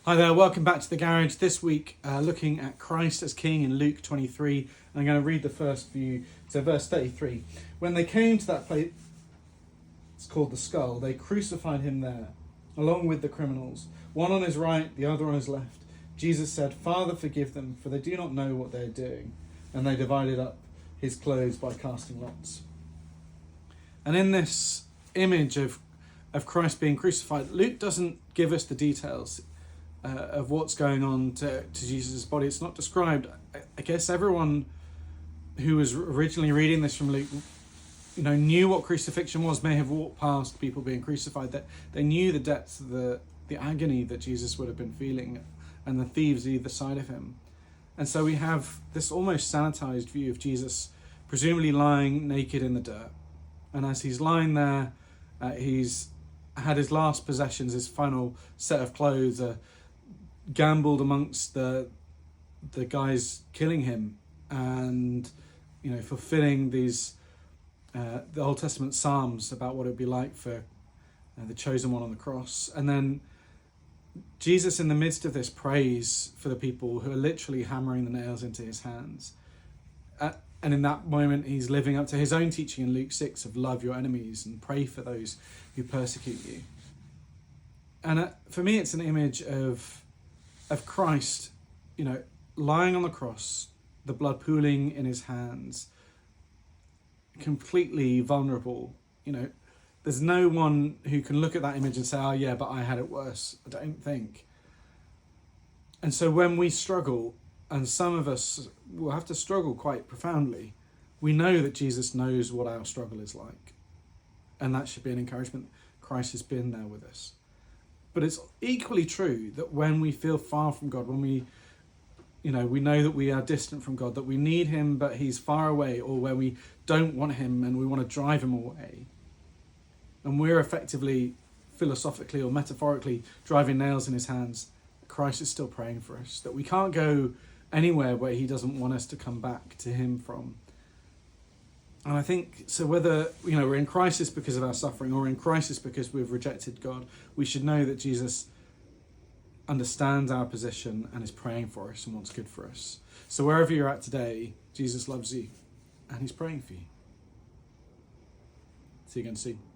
Hi there, welcome back to the garage. This week, looking at Christ as King in Luke 23. And I'm going to read the first few. So, verse 33. When they came to that place, it's called the Skull, they crucified him there, along with the criminals, one on his right, the other on his left. Jesus said, "Father, forgive them, for they do not know what they are doing." And they divided up his clothes by casting lots. And in this image of Christ being crucified, Luke doesn't give us the details of what's going on to Jesus' body. It's not described. I guess everyone who was originally reading this from Luke, knew what crucifixion was, may have walked past people being crucified, that they knew the depth of the agony that Jesus would have been feeling and the thieves either side of him. And so we have this almost sanitized view of Jesus presumably lying naked in the dirt. And as he's lying there, he's had his last possessions, his final set of clothes, gambled amongst the guys killing him, and fulfilling these the Old Testament Psalms about what it would be like for the chosen one on the cross. And then Jesus, in the midst of this, prays for the people who are literally hammering the nails into his hands. And in that moment, he's living up to his own teaching in Luke 6 of love your enemies and pray for those who persecute you. And for me, it's an image of Christ, lying on the cross, the blood pooling in his hands, completely vulnerable. There's no one who can look at that image and say, "Oh yeah, but I had it worse." I don't think. And so when we struggle, and some of us will have to struggle quite profoundly, we know that Jesus knows what our struggle is like. And that should be an encouragement. Christ has been there with us. But it's equally true that when we feel far from God, when we know that we are distant from God, that we need him but he's far away, or where we don't want him and we want to drive him away, and we're effectively, philosophically or metaphorically, driving nails in his hands, Christ is still praying for us, that we can't go anywhere where he doesn't want us to come back to him from. And I think, so whether we're in crisis because of our suffering or in crisis because we've rejected God, we should know that Jesus understands our position and is praying for us and wants good for us. So wherever you're at today, Jesus loves you and he's praying for you. See you again soon.